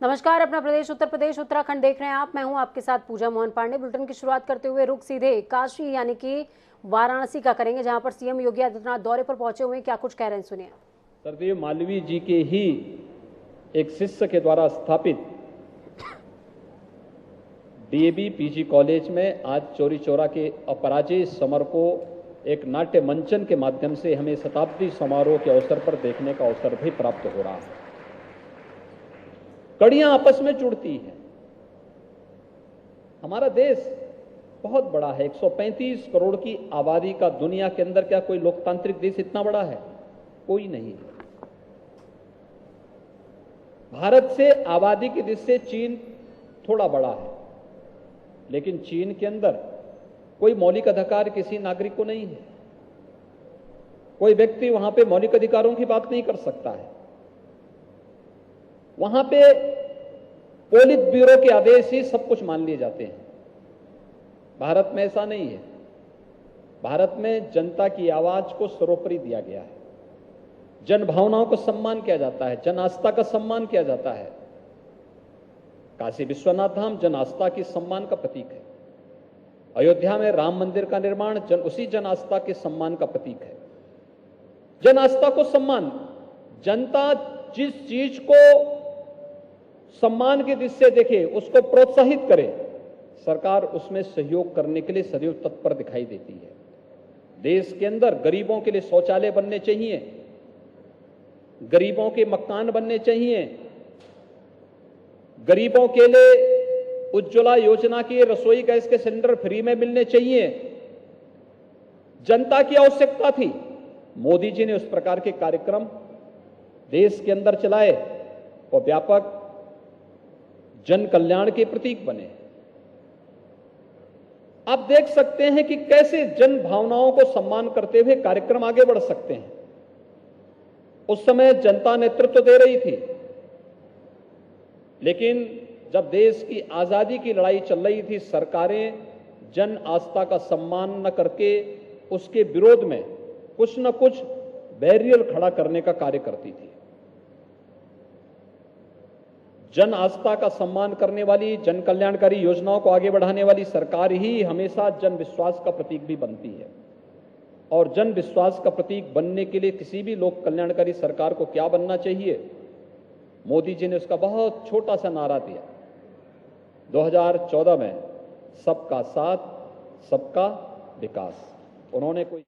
नमस्कार, अपना प्रदेश उत्तर प्रदेश उत्तराखंड देख रहे हैं आप। मैं हूं आपके साथ पूजा मोहन पांडे। बुलेटिन की शुरुआत करते हुए रुख सीधे काशी यानी कि वाराणसी का करेंगे, जहां पर सीएम योगी आदित्यनाथ दौरे पर पहुंचे हुए हैं। क्या कुछ कह रहे हैं, सुनिए। सरदेव मालवीय जी के ही एक शिष्य के द्वारा स्थापित डीएवी पीजी कॉलेज में आज चौरी चौरा के अपराजय समर को एक नाट्य मंचन के माध्यम से हमें शताब्दी समारोह के अवसर पर देखने का अवसर भी प्राप्त हो रहा है। कड़ियां आपस में जुड़ती हैं। हमारा देश बहुत बड़ा है, 135 करोड़ की आबादी का। दुनिया के अंदर क्या कोई लोकतांत्रिक देश इतना बड़ा है? कोई नहीं है। भारत से आबादी की दृष्टि से चीन थोड़ा बड़ा है, लेकिन चीन के अंदर कोई मौलिक अधिकार किसी नागरिक को नहीं है। कोई व्यक्ति वहां पे मौलिक अधिकारों की बात नहीं कर सकता है। वहां पे पोलित ब्यूरो के आदेश ही सब कुछ मान लिए जाते हैं। भारत में ऐसा नहीं है। भारत में जनता की आवाज को सर्वोपरि दिया गया है। जन भावनाओं को सम्मान किया जाता है, जन आस्था का सम्मान किया जाता है। काशी विश्वनाथ धाम जन आस्था की सम्मान का प्रतीक है। अयोध्या में राम मंदिर का निर्माण उसी जन आस्था के सम्मान का प्रतीक है। जन आस्था को सम्मान, जनता जिस चीज को सम्मान की दृष्टि से देखे, उसको प्रोत्साहित करे, सरकार उसमें सहयोग करने के लिए सदैव तत्पर दिखाई देती है। देश के अंदर गरीबों के लिए शौचालय बनने चाहिए, गरीबों के मकान बनने चाहिए, गरीबों के लिए उज्ज्वला योजना की रसोई गैस के सिलेंडर फ्री में मिलने चाहिए। जनता की आवश्यकता थी। मोदी जी ने उस प्रकार के कार्यक्रम देश के अंदर चलाए और व्यापक जन कल्याण के प्रतीक बने। आप देख सकते हैं कि कैसे जन भावनाओं को सम्मान करते हुए कार्यक्रम आगे बढ़ सकते हैं। उस समय जनता नेतृत्व दे रही थी, लेकिन जब देश की आजादी की लड़ाई चल रही थी, सरकारें जन आस्था का सम्मान न करके उसके विरोध में कुछ न कुछ बैरियर खड़ा करने का कार्य करती थी। जन आस्था का सम्मान करने वाली, जन कल्याणकारी योजनाओं को आगे बढ़ाने वाली सरकार ही हमेशा जन विश्वास का प्रतीक भी बनती है। और जन विश्वास का प्रतीक बनने के लिए किसी भी लोक कल्याणकारी सरकार को क्या बनना चाहिए? मोदी जी ने उसका बहुत छोटा सा नारा दिया 2014 में, सबका साथ सबका विकास। उन्होंने कोई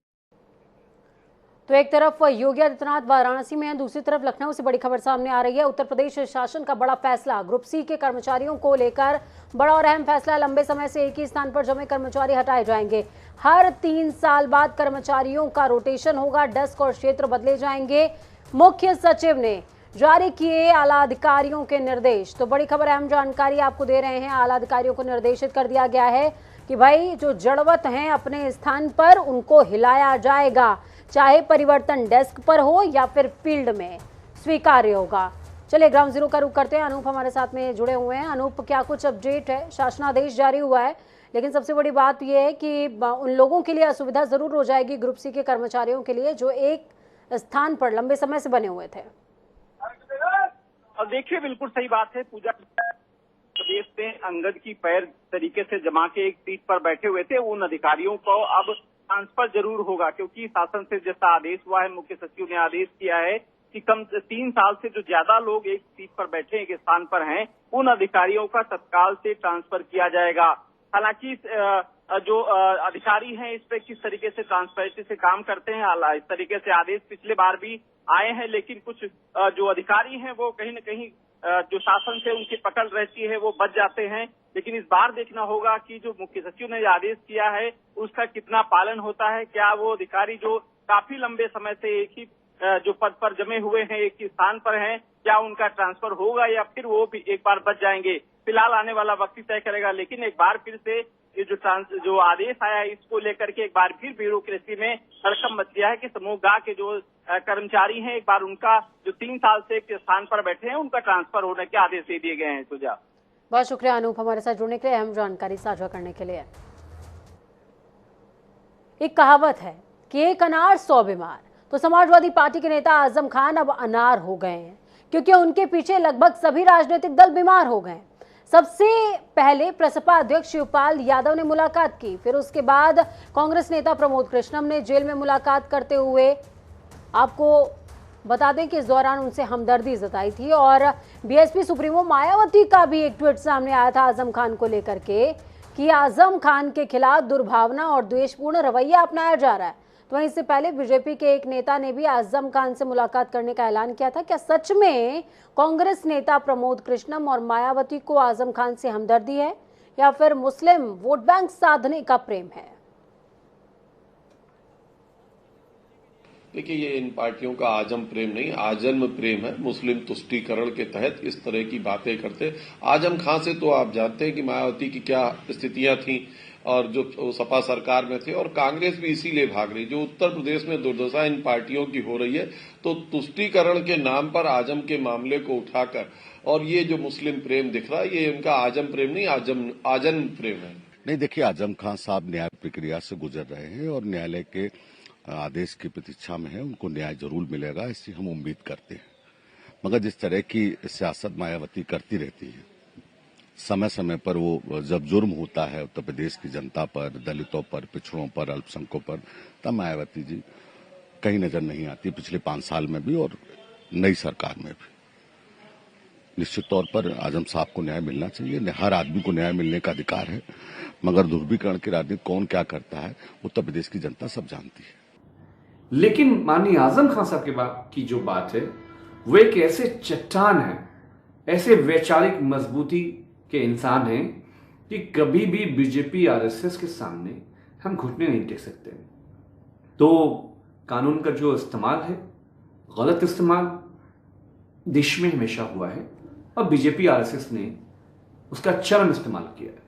तो एक तरफ योगी आदित्यनाथ वाराणसी में है, दूसरी तरफ लखनऊ से बड़ी खबर सामने आ रही है। उत्तर प्रदेश शासन का बड़ा फैसला, ग्रुप सी के कर्मचारियों को लेकर बड़ा और अहम फैसला। लंबे समय से एक ही स्थान पर जमे कर्मचारी हटाए जाएंगे। हर 3 साल बाद कर्मचारियों का रोटेशन होगा, डेस्क और क्षेत्र बदले जाएंगे। मुख्य सचिव ने जारी किए आला अधिकारियों के निर्देश। तो बड़ी खबर, अहम जानकारी आपको दे रहे हैं। आला अधिकारियों को निर्देशित कर दिया गया है कि भाई जो जड़वत हैं अपने स्थान पर, उनको हिलाया जाएगा, चाहे परिवर्तन डेस्क पर हो या फिर फील्ड में, स्वीकार्य होगा। चलिए ग्राउंड जीरो का रुख करते हैं। अनूप हमारे साथ में जुड़े हुए हैं। अनूप, क्या कुछ अपडेट है? शासनादेश जारी हुआ है, लेकिन सबसे बड़ी बात यह है कि उन लोगों के लिए असुविधा जरूर हो जाएगी, ग्रुप सी के कर्मचारियों के लिए, जो एक स्थान पर लंबे समय से बने हुए थे। अब देखिए, बिल्कुल सही बात है पूजा। प्रदेश में अंगद की पैर तरीके से जमा के एक सीट पर बैठे हुए थे, उन अधिकारियों को अब ट्रांसफर जरूर होगा, क्योंकि शासन से जैसा आदेश हुआ है, मुख्य सचिव ने आदेश किया है कि कम 3 साल से जो ज्यादा लोग एक सीट पर बैठे एक स्थान पर हैं, उन अधिकारियों का तत्काल से ट्रांसफर किया जाएगा। हालांकि जो अधिकारी हैं इस पे किस तरीके से ट्रांसपेरेंसी से काम करते हैं, इस तरीके से आदेश पिछले बार भी आए हैं, लेकिन कुछ जो अधिकारी हैं वो कहीं न कहीं जो शासन से उनकी पकड़ रहती है वो बच जाते हैं। लेकिन इस बार देखना होगा कि जो मुख्य सचिव ने आदेश किया है उसका कितना पालन होता है। क्या वो अधिकारी जो काफी लंबे समय से एक ही जो पद पर जमे हुए हैं, एक ही स्थान पर हैं, क्या उनका ट्रांसफर होगा या फिर वो भी एक बार बच जाएंगे? फिलहाल आने वाला वक्त ही तय करेगा। लेकिन एक बार फिर से ये जो आदेश आया है, इसको लेकर के एक बार फिर ब्यूरोक्रेसी में हड़कंप मच गया है कि समूह गा के जो कर्मचारी हैं, एक बार उनका जो 3 साल से एक स्थान पर बैठे हैं, उनका ट्रांसफर होने के आदेश दे दिए गए हैं। सुझाव। बहुत शुक्रिया अनूप, हमारे साथ जुड़ने के लिए, अहम जानकारी साझा करने के लिए। एक कहावत है कि एक अनार 100 बीमार। तो समाजवादी पार्टी के नेता आजम खान अब अनार हो गए हैं, क्योंकि उनके पीछे लगभग सभी राजनीतिक दल बीमार हो गए। सबसे पहले प्रसपा अध्यक्ष शिवपाल यादव ने मुलाकात की, फिर उसके बाद कांग्रेस नेता प्रमोद कृष्णम ने जेल में मुलाकात करते हुए आपको बता दें कि इस दौरान उनसे हमदर्दी जताई थी। और बीएसपी सुप्रीमो मायावती का भी एक ट्वीट सामने आया था आजम खान को लेकर के कि आजम खान के खिलाफ दुर्भावना और द्वेषपूर्ण रवैया अपनाया जा रहा है। तो वहीं इससे पहले बीजेपी के एक नेता ने भी आजम खान से मुलाकात करने का ऐलान किया था। क्या सच में कांग्रेस नेता प्रमोद कृष्णम और मायावती को आजम खान से हमदर्दी है या फिर मुस्लिम वोट बैंक साधने का प्रेम है? देखिए, ये इन पार्टियों का आजम प्रेम नहीं, आजन्म प्रेम है। मुस्लिम तुष्टीकरण के तहत इस तरह की बातें करते। आजम खान से तो आप जानते हैं कि मायावती की क्या स्थितियां थी और जो सपा सरकार में थे, और कांग्रेस भी इसीलिए भाग रही। जो उत्तर प्रदेश में दुर्दशा इन पार्टियों की हो रही है, तो तुष्टीकरण के नाम पर आजम के मामले को उठाकर और ये जो मुस्लिम प्रेम दिख रहा है, ये इनका आजम प्रेम नहीं, आजन्म प्रेम है। नहीं, देखिए, आजम खान साहब न्याय प्रक्रिया से गुजर रहे हैं और न्यायालय के आदेश की प्रतीक्षा में है। उनको न्याय जरूर मिलेगा, इसकी हम उम्मीद करते हैं। मगर जिस तरह की सियासत मायावती करती रहती है, समय समय पर वो जब जुर्म होता है उत्तर प्रदेश की जनता पर, दलितों पर, पिछड़ों पर, अल्पसंख्यकों पर, तब मायावती जी कहीं नजर नहीं आती। पिछले 5 साल में भी और नई सरकार में भी निश्चित तौर पर आजम साहब को न्याय मिलना चाहिए। हर आदमी को न्याय मिलने का अधिकार है, मगर ध्रुवीकरण की राजनीति कौन क्या करता है उत्तर प्रदेश की जनता सब जानती है। लेकिन माननीय आजम खान साहब की जो बात है, वो एक ऐसे चट्टान है, ऐसे वैचारिक मजबूती के इंसान हैं कि कभी भी बीजेपी आरएसएस के सामने हम घुटने नहीं टेक सकते। तो कानून का जो इस्तेमाल है, गलत इस्तेमाल देश में हमेशा हुआ है और बीजेपी आरएसएस ने उसका चरम इस्तेमाल किया है।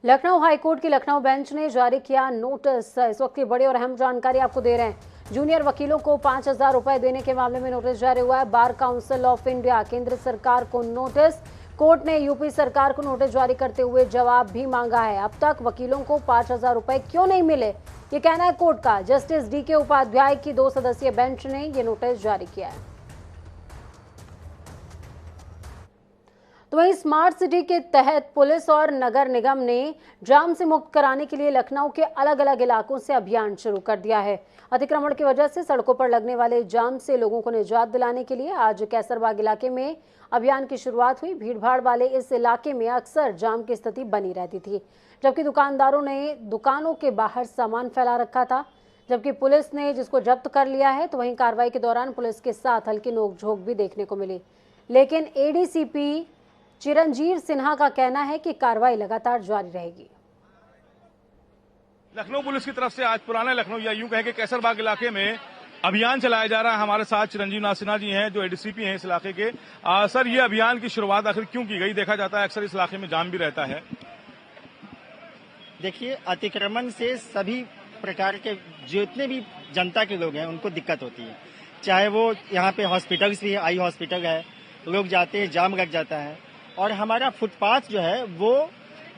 लखनऊ हाईकोर्ट की लखनऊ बेंच ने जारी किया नोटिस। इस वक्त की बड़ी और अहम जानकारी आपको दे रहे हैं। जूनियर वकीलों को 5,000 रुपए देने के मामले में नोटिस जारी हुआ है। बार काउंसिल ऑफ इंडिया केंद्र सरकार को नोटिस। कोर्ट ने यूपी सरकार को नोटिस जारी करते हुए जवाब भी मांगा है। अब तक वकीलों को 5,000 रुपए क्यों नहीं मिले, ये कहना है कोर्ट का। जस्टिस डीके उपाध्याय की 2 सदस्यीय बेंच ने ये नोटिस जारी किया है। तो वहीं स्मार्ट सिटी के तहत पुलिस और नगर निगम ने जाम से मुक्त कराने के लिए लखनऊ के अलग अलग इलाकों से अभियान शुरू कर दिया है। अतिक्रमण की वजह से सड़कों पर लगने वाले जाम से लोगों को निजात दिलाने के लिए आज कैसरबाग इलाके में अभियान की शुरुआत हुई। भीड़भाड़ वाले इस इलाके में अक्सर जाम की स्थिति बनी रहती थी, जबकि दुकानदारों ने दुकानों के बाहर सामान फैला रखा था, जबकि पुलिस ने जिसको जब्त कर लिया है। तो वहीं कार्रवाई के दौरान पुलिस के साथ हल्की नोकझोंक भी देखने को मिली, लेकिन एडीसीपी चिरंजीव सिन्हा का कहना है कि कार्रवाई लगातार जारी रहेगी। लखनऊ पुलिस की तरफ से आज पुराने लखनऊ या यूं कहें कि कैसरबाग इलाके में अभियान चलाया जा रहा है। हमारे साथ चिरंजीव नाथ सिन्हा जी हैं, जो एडीसीपी हैं इस इलाके के। सर, ये अभियान की शुरुआत आखिर क्यों की गई? देखा जाता है अक्सर इस इलाके में जाम भी रहता है। देखिए, अतिक्रमण से सभी प्रकार के जितने भी जनता के लोग हैं उनको दिक्कत होती है। चाहे वो यहाँ पे हॉस्पिटल्स भी है, आई हॉस्पिटल है, लोग जाते हैं, जाम लग जाता है। और हमारा फुटपाथ जो है वो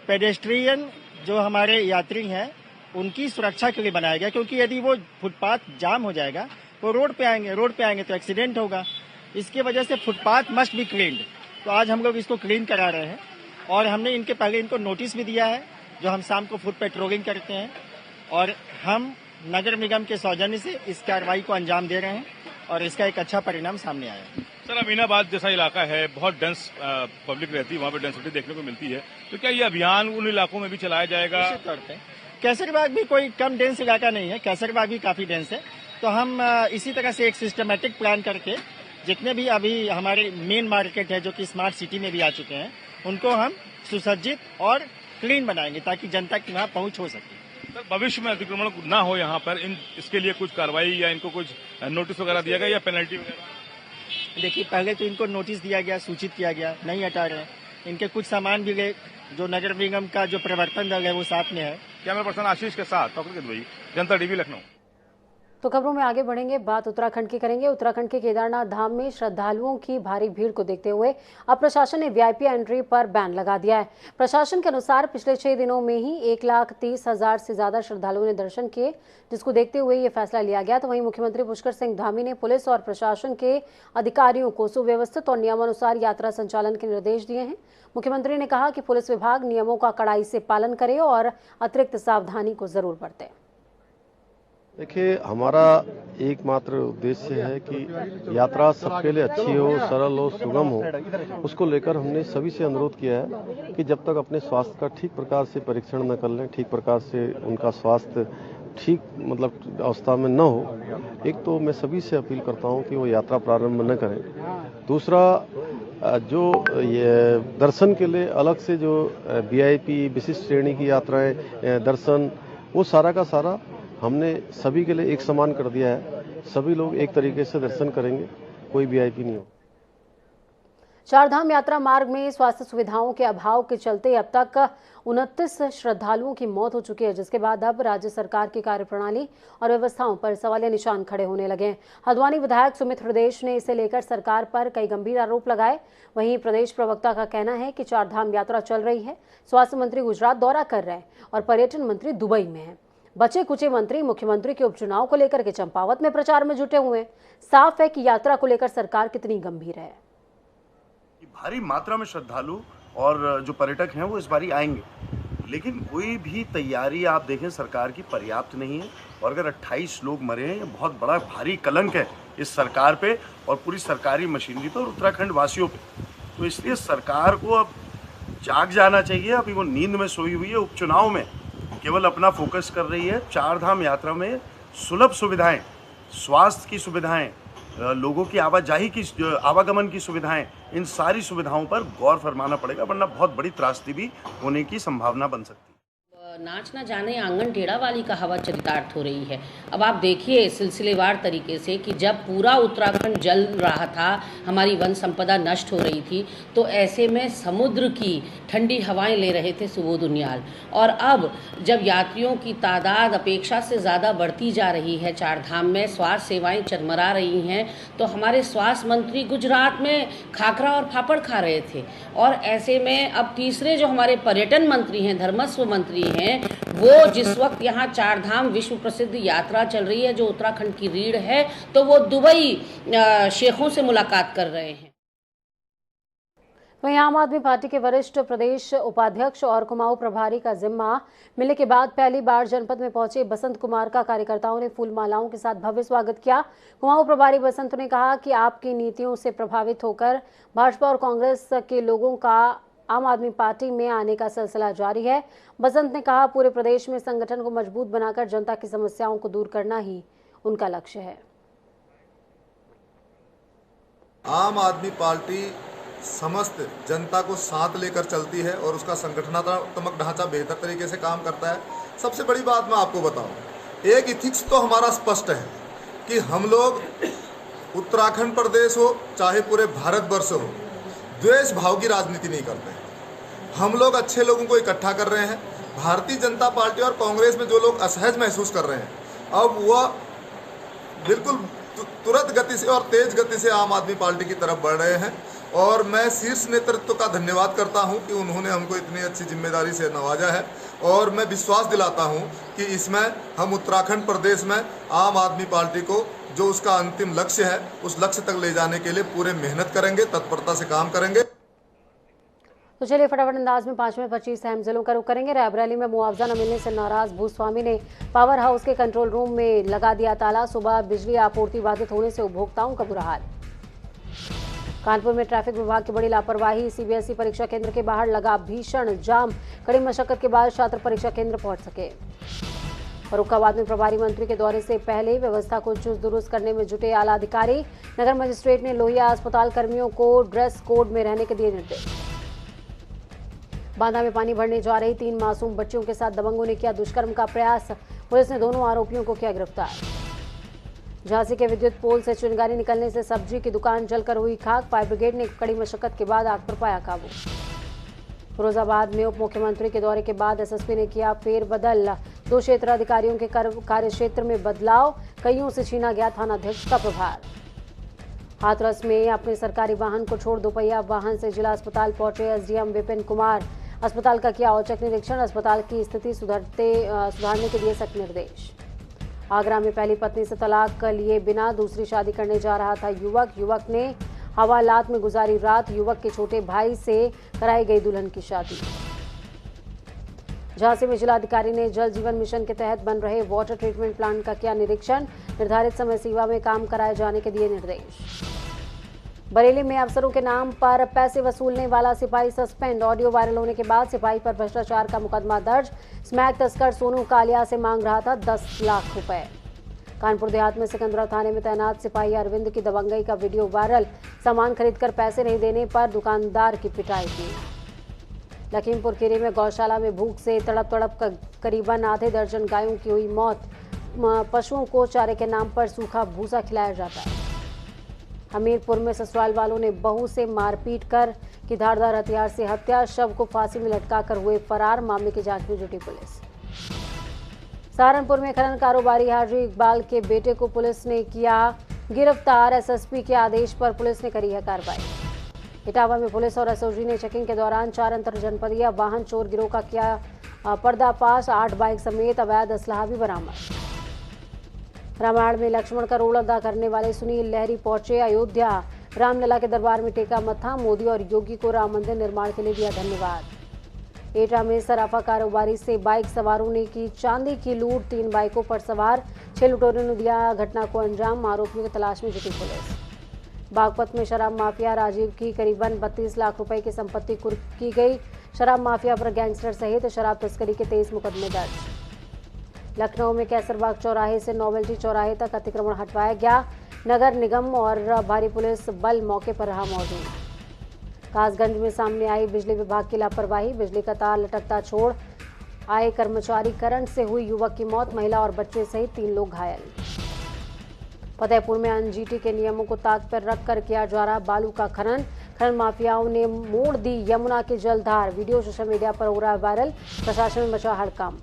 पेडेस्ट्रियन जो हमारे यात्री हैं उनकी सुरक्षा के लिए बनाया गया, क्योंकि यदि वो फुटपाथ जाम हो जाएगा वो रोड पे आएंगे तो एक्सीडेंट होगा। इसकी वजह से फुटपाथ मस्ट बी क्लीन्ड। तो आज हम लोग इसको क्लीन करा रहे हैं और हमने पहले इनको नोटिस भी दिया है, जो हम शाम को फुट पेट्रोलिंग करते हैं, और हम नगर निगम के सौजन्य से इस कार्रवाई को अंजाम दे रहे हैं और इसका एक अच्छा परिणाम सामने आया है। सर, अमीनाबाद जैसा इलाका है, बहुत डेंस पब्लिक रहती है, वहाँ पे डेंसिटी देखने को मिलती है, तो क्या ये अभियान उन इलाकों में भी चलाया जाएगा? निश्चित तौर पे कैसरबाग भी कोई कम डेंस इलाका नहीं है, कैसरबाग भी काफी डेंस है। तो हम इसी तरह से एक सिस्टमेटिक प्लान करके जितने भी अभी हमारे मेन मार्केट है जो कि स्मार्ट सिटी में भी आ चुके हैं, उनको हम सुसज्जित और क्लीन बनाएंगे ताकि जनता की वहाँ पहुंच हो सके। सर, भविष्य में अतिक्रमण ना हो यहाँ पर, इसके लिए कुछ कार्रवाई या इनको कुछ नोटिस वगैरह दिया गया या पेनल्टी वगैरह? देखिए, पहले तो इनको नोटिस दिया गया, सूचित किया गया, नहीं हटा रहे हैं। इनके कुछ सामान भी गए, जो नगर निगम का जो प्रवर्तन दल है वो साथ में है। कैमरा पर्सन आशीष के साथ डॉक्टर जनता टीवी लखनऊ। तो खबरों में आगे बढ़ेंगे, बात उत्तराखंड की करेंगे। उत्तराखंड के केदारनाथ धाम में श्रद्धालुओं की भारी भीड़ को देखते हुए अब प्रशासन ने वीआईपी एंट्री पर बैन लगा दिया है। प्रशासन के अनुसार पिछले 6 दिनों में ही 1,30,000 से ज्यादा श्रद्धालुओं ने दर्शन किए, जिसको देखते हुए ये फैसला लिया गया। तो वहीं मुख्यमंत्री पुष्कर सिंह धामी ने पुलिस और प्रशासन के अधिकारियों को सुव्यवस्थित और नियमानुसार यात्रा संचालन के निर्देश दिए हैं। मुख्यमंत्री ने कहा कि पुलिस विभाग नियमों का कड़ाई से पालन करे और अतिरिक्त सावधानी को जरूर बरते। देखिए, हमारा एकमात्र उद्देश्य है कि यात्रा सबके लिए अच्छी हो, सरल हो, सुगम हो। उसको लेकर हमने सभी से अनुरोध किया है कि जब तक अपने स्वास्थ्य का ठीक प्रकार से परीक्षण न कर लें, ठीक प्रकार से उनका स्वास्थ्य ठीक अवस्था में न हो, एक तो मैं सभी से अपील करता हूं कि वो यात्रा प्रारंभ न करें। दूसरा, जो ये दर्शन के लिए अलग से जो वीआईपी विशिष्ट श्रेणी की यात्राएं, दर्शन, वो सारा का सारा हमने सभी के लिए एक समान कर दिया है। सभी लोग एक तरीके से दर्शन करेंगे, कोई वीआईपी नहीं हो। चारधाम यात्रा मार्ग में स्वास्थ्य सुविधाओं के अभाव के चलते अब तक 29 श्रद्धालुओं की मौत हो चुकी है, जिसके बाद अब राज्य सरकार की कार्यप्रणाली और व्यवस्थाओं पर सवालिया निशान खड़े होने लगे हैं। हल्द्वानी विधायक सुमित हृदयेश ने इसे लेकर सरकार पर कई गंभीर आरोप लगाए। वहीं प्रदेश प्रवक्ता का कहना है कि चारधाम यात्रा चल रही है, स्वास्थ्य मंत्री गुजरात दौरा कर रहे हैं और पर्यटन मंत्री दुबई में है। बचे कुचे मंत्री मुख्यमंत्री के उपचुनाव को लेकर के चंपावत में प्रचार में जुटे हुए हैं। साफ है कि यात्रा को लेकर सरकार कितनी गंभीर है। भारी मात्रा में श्रद्धालु और जो पर्यटक हैं वो इस बारी आएंगे, लेकिन कोई भी तैयारी आप देखें सरकार की पर्याप्त नहीं है। और अगर 28 लोग मरे हैं, ये बहुत बड़ा भारी कलंक है इस सरकार पे और पूरी सरकारी मशीनरी पे और उत्तराखंड वासियों पे। तो इसलिए सरकार को अब जाग जाना चाहिए। अभी वो नींद में सोई हुई है, उपचुनाव में केवल अपना फोकस कर रही है। चारधाम यात्रा में सुलभ सुविधाएं, स्वास्थ्य की सुविधाएं, लोगों की आवाजाही की, आवागमन की सुविधाएं, इन सारी सुविधाओं पर गौर फरमाना पड़ेगा, वरना बहुत बड़ी त्रासदी भी होने की संभावना बन सकती है। नाच न जाने आंगन टेढ़ा वाली का हवा चरितार्थ हो रही है। अब आप देखिए सिलसिलेवार तरीके से कि जब पूरा उत्तराखंड जल रहा था, हमारी वन संपदा नष्ट हो रही थी, तो ऐसे में समुद्र की ठंडी हवाएं ले रहे थे सुबोध उनियाल। और अब जब यात्रियों की तादाद अपेक्षा से ज़्यादा बढ़ती जा रही है, चारधाम में स्वास्थ्य सेवाएं चरमरा रही हैं, तो हमारे स्वास्थ्य मंत्री गुजरात में खाकरा और पापड़ खा रहे थे। और ऐसे में अब तीसरे जो हमारे पर्यटन मंत्री हैं, धर्मस्व मंत्री हैं, वो जिस वक्त यहाँ चारधाम विश्व प्रसिद्ध यात्रा चल रही है जो उत्तराखंड की रीढ़ है, तो वो दुबई शेखों से मुलाकात कर रहे हैं। वहीं आम आदमी पार्टी के वरिष्ठ प्रदेश उपाध्यक्ष और कुमाऊं प्रभारी का जिम्मा मिलने के बाद पहली बार जनपद में पहुंचे बसंत कुमार का कार्यकर्ताओं ने फूल मालाओं के साथ भव्य स्वागत किया। कुमाऊं प्रभारी बसंत ने कहा कि आपकी नीतियों से प्रभावित होकर भाजपा और कांग्रेस के लोगों का आम आदमी पार्टी में आने का सिलसिला जारी है। बसंत ने कहा, पूरे प्रदेश में संगठन को मजबूत बनाकर जनता की समस्याओं को दूर करना ही उनका लक्ष्य है। आम आदमी पार्टी समस्त जनता को साथ लेकर चलती है और उसका संगठनात्मक ढांचा बेहतर तरीके से काम करता है। सबसे बड़ी बात मैं आपको बताऊं, एक इथिक्स तो हमारा स्पष्ट है कि हम लोग उत्तराखंड प्रदेश हो चाहे पूरे भारतवर्ष हो, द्वेष भाव की राजनीति नहीं करते हैं। हम लोग अच्छे लोगों को इकट्ठा कर रहे हैं। भारतीय जनता पार्टी और कांग्रेस में जो लोग असहज महसूस कर रहे हैं, अब वह बिल्कुल तुरंत गति से और तेज गति से आम आदमी पार्टी की तरफ बढ़ रहे हैं। और मैं शीर्ष नेतृत्व का धन्यवाद करता हूं कि उन्होंने हमको इतनी अच्छी जिम्मेदारी से नवाजा है। और मैं विश्वास दिलाता हूं कि इसमें हम उत्तराखंड प्रदेश में आम आदमी पार्टी को जो उसका अंतिम लक्ष्य है, उस लक्ष्य तक ले जाने के लिए पूरे मेहनत करेंगे, तत्परता से काम करेंगे। तो चलिए फटाफट अंदाज में 5 में 25 अहम जिलों का रुख करेंगे। रायबरेली में मुआवजा न मिलने से नाराज भूस्वामी ने पावर हाउस के कंट्रोल रूम में लगा दिया ताला। सुबह बिजली आपूर्ति बाधित होने से उपभोक्ताओं का बुरा हाल। कानपुर में ट्रैफिक विभाग की बड़ी लापरवाही, सीबीएसई परीक्षा केंद्र के बाहर लगा भीषण जाम। कड़ी मशक्कत के बाद छात्र परीक्षा केंद्र पहुंच सके। फर्रुखाबाद में प्रभारी मंत्री के दौरे से पहले व्यवस्था को चुस्त दुरुस्त करने में जुटे आला अधिकारी। नगर मजिस्ट्रेट ने लोहिया अस्पताल कर्मियों को ड्रेस कोड में रहने के दिए निर्देश। बांदा में पानी भरने जा रही 3 मासूम बच्चियों के साथ दबंगों ने किया दुष्कर्म का प्रयास। पुलिस ने दोनों आरोपियों को किया गिरफ्तार। झांसी के विद्युत पोल से चिंगारी निकलने से सब्जी की दुकान जलकर हुई खाक। फायर ब्रिगेड ने कड़ी मशक्कत के बाद आग पर पाया काबू। फिरोजाबाद में उप मुख्यमंत्री के दौरे के बाद एसएसपी ने किया फेरबदल। 2 क्षेत्राधिकारियों के कार्य क्षेत्र में बदलाव, कईयों से छीना गया थानाध्यक्ष का प्रभार। हाथरस में अपने सरकारी वाहन को छोड़ दोपहिया वाहन से जिला अस्पताल पहुंचे एसडीएम विपिन कुमार। अस्पताल का किया औचक निरीक्षण, अस्पताल की स्थिति सुधारने के दिए सख्त निर्देश। आगरा में पहली पत्नी से तलाक लिए बिना दूसरी शादी करने जा रहा था युवक ने हवालात में गुजारी रात। युवक के छोटे भाई से कराई गई दुल्हन की शादी। झांसी में जिलाधिकारी ने जल जीवन मिशन के तहत बन रहे वाटर ट्रीटमेंट प्लांट का किया निरीक्षण, निर्धारित समय सीमा में काम कराए जाने के दिए निर्देश। बरेली में अफसरों के नाम पर पैसे वसूलने वाला सिपाही सस्पेंड। ऑडियो वायरल होने के बाद सिपाही पर भ्रष्टाचार का मुकदमा दर्ज। स्मैक तस्कर सोनू कालिया से मांग रहा था 10 लाख रुपए। कानपुर देहात में सिकंदरा थाने में तैनात सिपाही अरविंद की दबंगई का वीडियो वायरल। सामान खरीदकर पैसे नहीं देने पर दुकानदार की पिटाई की। लखीमपुर खीरी में गौशाला में भूख से तड़प करीबन आधे दर्जन गायों की हुई मौत। पशुओं को चारे के नाम पर सूखा भूसा खिलाया जाता है। हमीरपुर में ससुराल वालों ने बहू से मारपीट कर की धारदार हथियार से हत्या। शव को फांसी में लटकाकर हुए फरार। मामले की जांच में जुटी पुलिस। सहारनपुर में खनन कारोबारी हाजी इकबाल के बेटे को पुलिस ने किया गिरफ्तार। एसएसपी के आदेश पर पुलिस ने करी है कार्रवाई। इटावा में पुलिस और एसओजी ने चेकिंग के दौरान 4 अंतर जनपदीय वाहन चोर गिरोह का किया पर्दाफाश। 8 बाइक समेत अवैध असलाह भी बरामद। रामायण में लक्ष्मण का रोल अदा करने वाले सुनील लहरी पहुंचे अयोध्या। रामलला के दरबार में टेका मत्था। मोदी और योगी को राम मंदिर निर्माण के लिए दिया धन्यवाद। एटा में सराफा कारोबारी से बाइक सवारों ने की चांदी की लूट। 3 बाइकों पर सवार 6 लुटेरों ने दिया घटना को अंजाम। आरोपियों की तलाश में जुटी पुलिस। बागपत में शराब माफिया राजीव की करीबन 32 लाख रुपए की संपत्ति कुर्क की गई। शराब माफिया पर गैंगस्टर सहित शराब तस्करी के 23 मुकदमे दर्ज। लखनऊ में कैसरबाग चौराहे से नोवेल्टी चौराहे तक अतिक्रमण हटवाया गया। नगर निगम और भारी पुलिस बल मौके पर रहा मौजूद। कासगंज में सामने आई बिजली विभाग की लापरवाही। बिजली का तार लटकता छोड़ आए कर्मचारी, करंट से हुई युवक की मौत। महिला और बच्चे सहित 3 लोग घायल। फतेहपुर में एनजीटी के नियमों को ताक पर रखकर किया जा रहा बालू का खनन माफियाओं ने मोड़ दी यमुना की जलधार। वीडियो सोशल मीडिया पर हो रहा है वायरल। प्रशासन में मचा हड़कंप।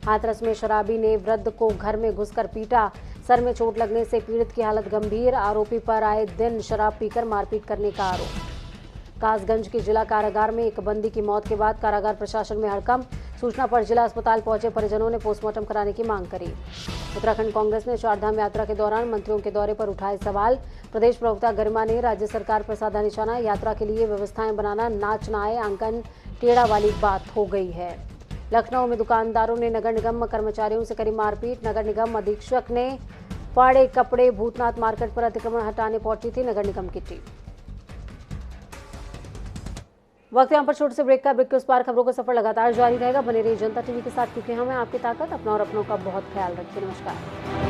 हाथरस में शराबी ने वृद्ध को घर में घुसकर पीटा। सर में चोट लगने से पीड़ित की हालत गंभीर। आरोपी पर आए दिन शराब पीकर मारपीट करने का आरोप। कासगंज के जिला कारागार में एक बंदी की मौत के बाद कारागार प्रशासन में हड़कंप। सूचना पर जिला अस्पताल पहुंचे परिजनों ने पोस्टमार्टम कराने की मांग करी। उत्तराखंड कांग्रेस ने चारधाम यात्रा के दौरान मंत्रियों के दौरे पर उठाए सवाल। प्रदेश प्रवक्ता गरिमा ने राज्य सरकार पर साधा निशाना। यात्रा के लिए व्यवस्थाएं बनाना नाच न आए आंकन टेढ़ा वाली बात हो गई है। लखनऊ में दुकानदारों ने नगर निगम कर्मचारियों से करी मारपीट। नगर निगम अधीक्षक ने फाड़े कपड़े। भूतनाथ मार्केट पर अतिक्रमण हटाने पहुंची थी नगर निगम की टीम। वक्त यहाँ पर छोटे से ब्रेक के उस पार खबरों का सफर लगातार जारी रहेगा। बने रहिए जनता टीवी के साथ, क्योंकि हमें आपकी ताकत। अपना और अपनों का बहुत ख्याल रखिए। नमस्कार।